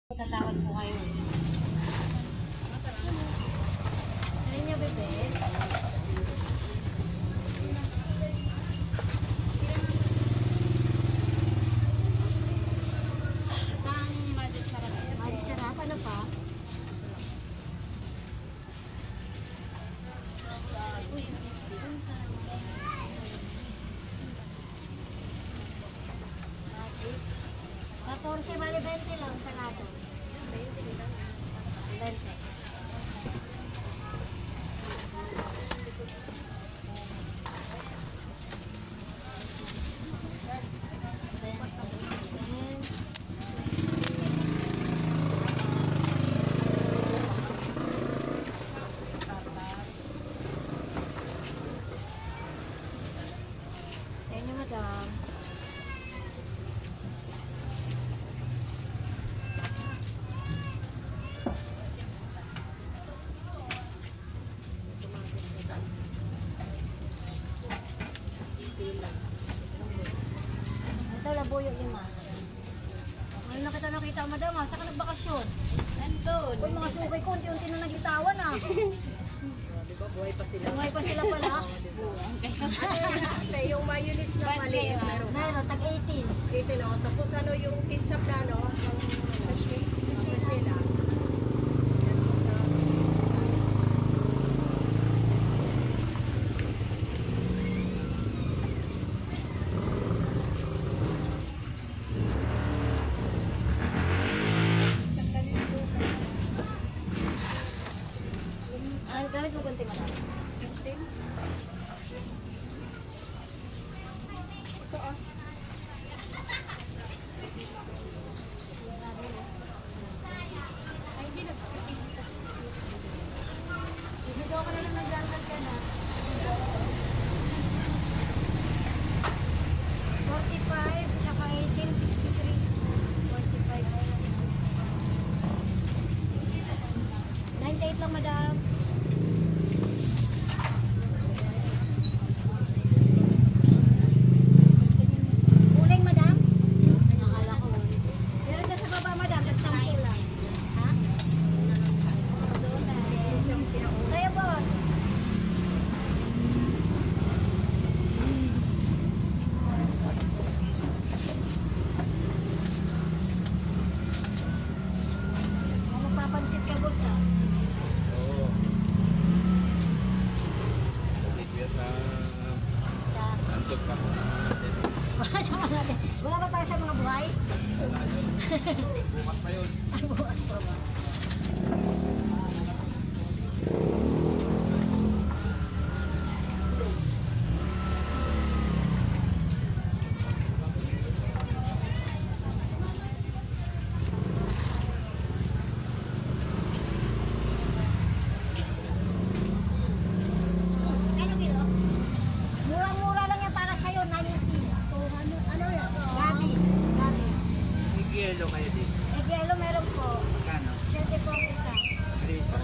Tatawag po kayo. Sa inyo, bebe? Saan Magic Sarap? Magic Sarap? Ano pa? Uy, ano sarap? Magic? 14, bali 20 lang sa nato. 20. Sa inyo, madam. Ito, labuyo yung ma. Ngayon na kita nakita, madam, ha? Saan ka nagbakasyon? Nandun. Uy, mga sukay ko, unti-unti na nagitawan, ha? Diba, buhay pa sila. Buhay pa sila pala. Sa yung mayonnaise na maliit, meron ka. Meron, tag-18. 18 o. Tapos ano yung ketchup na ano, yung sachet lang. Ang gamit mo kunti, madam. 15? Ito ah. Ibigay ko na lang ng blanket ka na. 45, tsaka 18, 63. 45. 98 lang, madam. Uling, madam? Nakala ko. Meron dyan sa baba, madam. Nagsampo lang. Ha? Doon na. Sa'yo, boss. Kung magpapansit ka, boss, ha? Oo. Bigyan na Sa... antog pa ko natin. Wala ba para sa mga buhay? Wala yun. Bukas pa yun. Ay, bukas pa ba? Ano kilo? Murang-mura lang yan para sa'yo, 90. Ano yan? Gabi. Gabi. May yelo kayo din. Egg yellow meron po. Magkano? 7 po ang isa. Dito.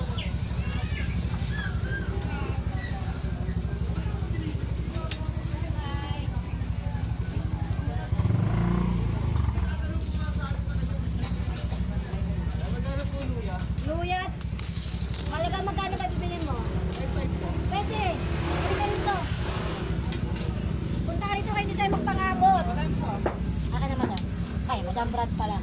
Luyat. Malaga magkano ba bibilin mo? Pwede. Pwede ka rito. Punta ka rito kayo, hindi tayo magpangabot. Akin na, madam. Ay, madam Brad pala.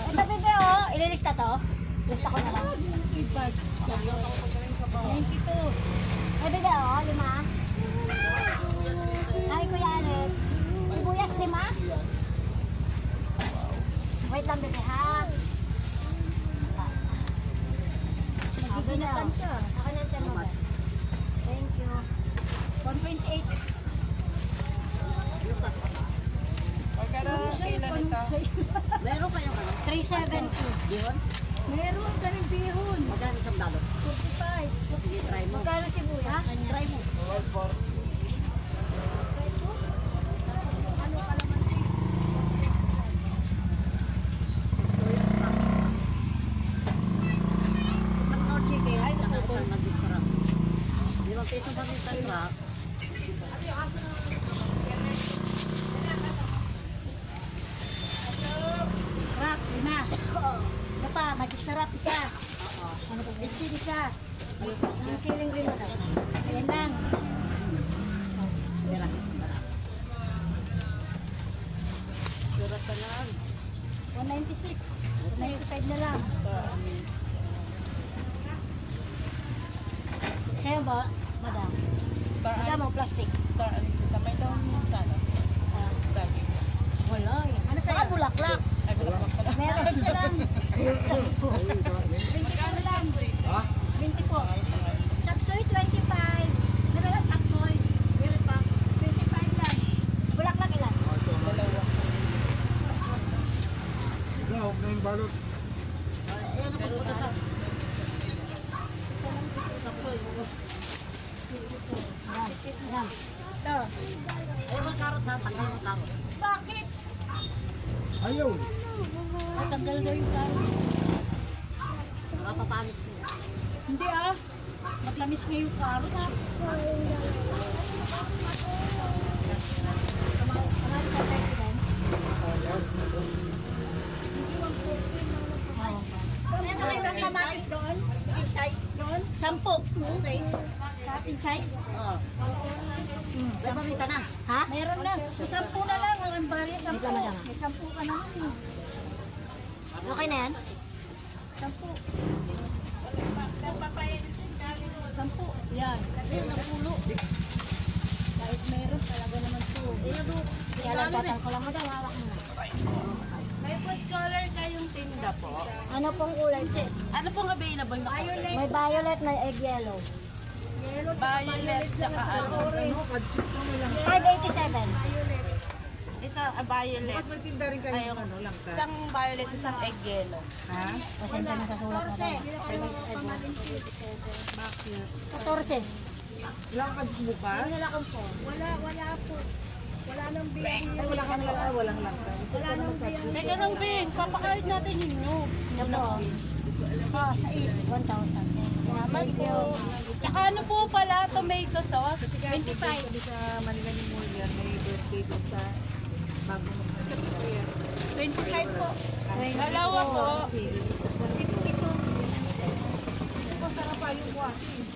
Ito, bebe, oh. Ililista to. Lista ko na lang. Thank you. Ay, bebe, oh. 5. Ay, Kuya Alex. Sibuyas, 5. Wait lang, bebe, ha? Sabi na. Ako na ang mo. Thank you. 1.8. Magkano kailan ito? Meron kayong ano? 370. Bihon? Meron ka ng bihon. Magkano isang balot? 45. Sige, try mo. Magkano sibuyas? Try mo. Isang tao chicken. Ay, isang magic sarap. 5 peso pa rin sa truck. magic sarap, isa. Ano po? Bitsin, isa. Ang siling rin mo daw. Ayan lang. Surat ka lang. 196. 195 na lang. Sa'yo ba, madam? Star Madam, Anise. o plastic? Star Anise. Sa may daw sana. Sa... Sabi. Wala eh. Ano sa'yo? Bulaklak. Ay, bulaklak pala. Meron siya lang. 10 po. 24 lang. Ha? 20 po. Sapsoy, 25. Meron sapsoy. Meron pa. 25 lang. Bulaklak ilan? Dalawa. Wala, huwag na yung balot. Ayan, napunta sa... Madam. Ito. Ayan, may karot ha. Tanggal mo karot. Bakit? Ayaw. Matanggal daw yung karot. Nakapapanis yun. Hindi ah. Matamis nga yung karot. Kamali sa president. Meron kayo ng kamatis doon? Pinchay doon? 10. Okay. Sa pinchay? Oo. May pamita na. Ha? Meron na. 10 na lang. Ang bali 10. May 10 ka naman eh. Okay na yan? 10. 10. Yan. Kasi napulo. Kahit meron talaga naman to. Kaya lang tatang ko lang mo daw. Hawak mo na. May food color kayong tinda po. Ano pong kulay? Ano pong available na color? May violet, may egg yellow. Violet, tsaka ano? 587. Isang violet. Mas may tinda rin kayo Ayun. ano lang ka. Isang violet, isang egg yellow. Ha? Pasensya na sa sulat na daw. 14. Wala ka dito bukas? Wala kang po. Wala po. Wala nang biyang. Ay, wala ka lang. Ah, walang lang ka. Wala nang biyang. Teka lang, Bing. Papakain natin ninyo. Ito po. Sa 1,000. Salamat po. Tsaka ano po pala, tomato sauce? 25. Sa Manila ni Muller, may birthday doon sa bagong 25 po. Dalawa po.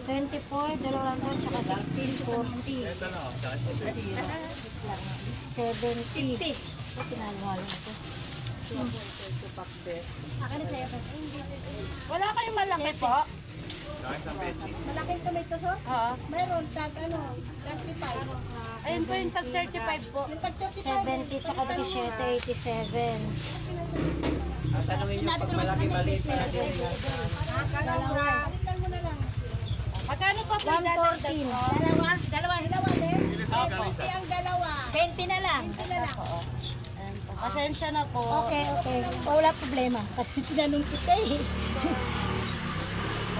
24, dalawa po, tsaka 16, 40. 70. Pinalwala ito. Akin na sa'yo. Wala kayong malaki po? Malaking tomato so? Ha? Meron, tag ano, 35. Ayun po yung tag 35 po. 70, tsaka 17, 87. Tanungin niyo pag malaki maliit na natin. Dalawa. Magkano pa po yung 114. Dalawa, din. Opo. Ang dalawa. 20 na lang. Pasensya na po. Okay. Wala problema. Kasi tinanong kita eh.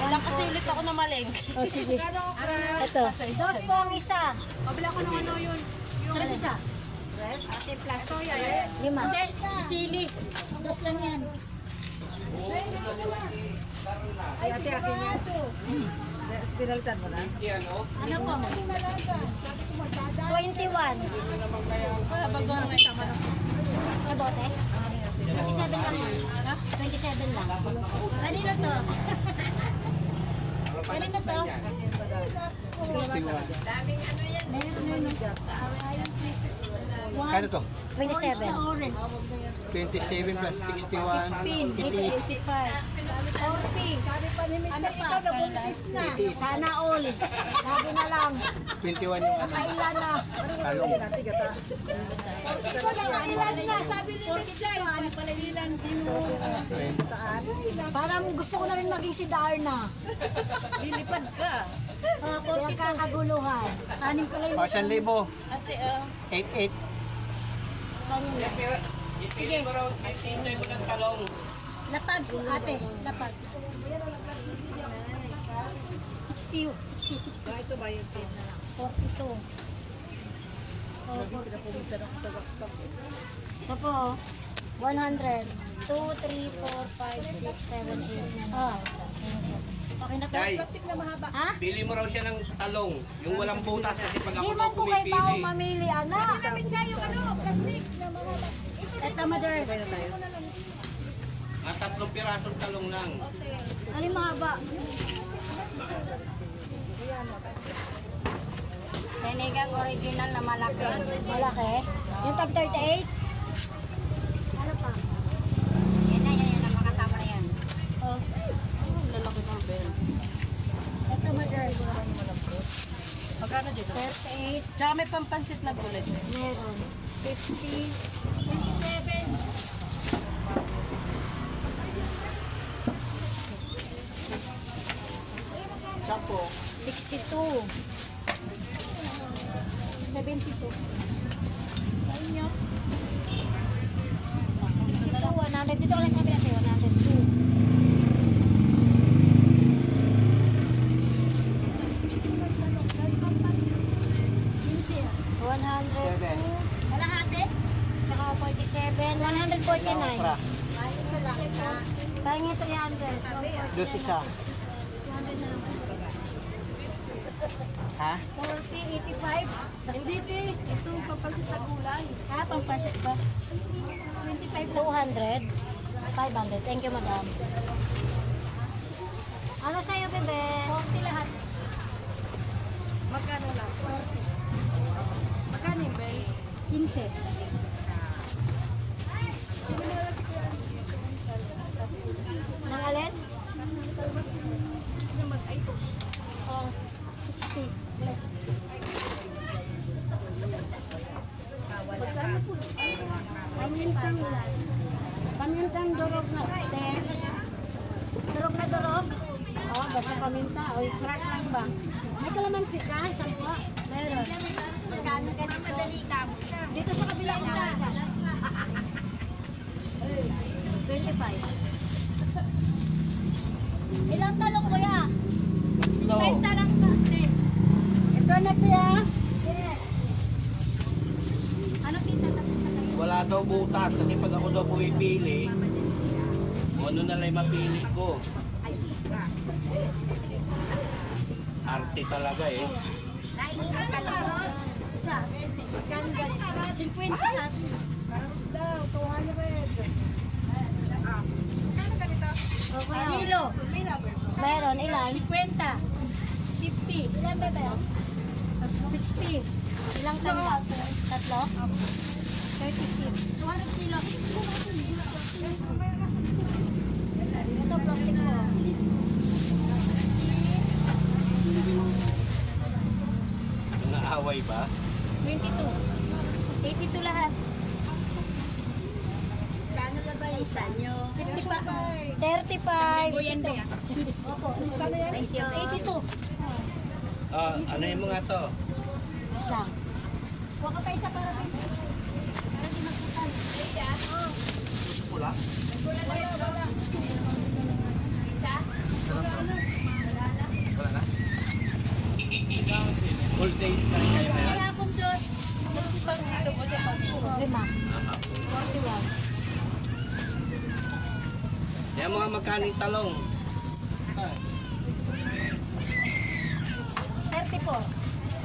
Wala kasi ulit ako na maling. O sige. Ito. Dos po ang isa. Pabila ko ng ano yun. Tres isa. Ate plasto yan. 5. Sili. Dos lang yan. Ay, ate, akin yan. Pinalitan mo na? Ano po? 21. Sa bote? 27 lang yan. 27 lang. Kanino to? Kanino to? Kano to? 27. 27 plus 61, 85. 40. Ano pa? Sana all. Sabi na lang. 21 yung ano. Kailan na. Talong. Ito na kailan na. Sabi ni Michelle. Ano pala ilan? Parang gusto ko na rin maging si Darna. Lilipad ka. Kaya kakaguluhan. Anim pala yung 1,000. Ate, 88. kanina. Sige. Lapag, ate. Lapag. 60. Ito ba yung tin na lang? 42. Ito po, 100. 2, 3, 4, 5, 6, 7, 8, 9, 10,000. Thank you. Okay na to? Day, Ha? pili mo raw siya ng talong. Yung walang butas kasi pag ako Hindi daw man po kayo tao pumipili. mamili, anak. Ito, mother. Mga 3 pirasong talong lang. Alin mahaba? Sinigang original na malaki. Malaki. Yung tag 38? Ano pa? Yan ang makasama na yan. Oh. Lalaki ng bell. Ito mag-girl. Magkano dito? 38. Tsaka may pampansit na gulay. Meron. 50. 62. 72. 62, 100. Dito ulit kami natin, 102. Kalahati? Tsaka 47, 149. Pahingi 300. Dos isa. 200 na lang. Ha? 40, 85. Hindi, te. Ito, pampansit na gulay. Pampasit ba? 25. 200. 500. Thank you, madam. Ano sa'yo, bebe? 40 lahat. Magkano lang? Magkano yung bell? 15. Nang alin? Oh, 60. Pamintang lang. Pamintang durog na. Durog na durog? Oo, basta paminta. O, crack lang ba? May kalamansi ka? Isang po? Meron. Magkano ganito? Dito sa kabila ko na. 25. Ilang talong kuya? No. Lang pa. Ito na, tiya. Ano pita na? Wala daw butas kasi pag ako daw pumipili, kung ano na lang yung mapili ko. Arte talaga eh. Isa. 50 sa atin. Daw, 200. O kuya. Kilo. Meron, ilan? 50. 50. Ilan bebe? 60. Ilang tanda? Tatlo? 36. 200 kilo. Ito, plastic mo. Naaway ba? 22. 82 lahat. Kano na ba isa nyo? 35. Opo. Thank you. 82. Ah, ano yung mga to? Wait lang. Huwag ka pa isa para rin. Para di magputan. Pula? Wala na? Full day na yan. Kaya akong doon. Dito po siya pag 5. 41. Yan mga magkaning talong. 34.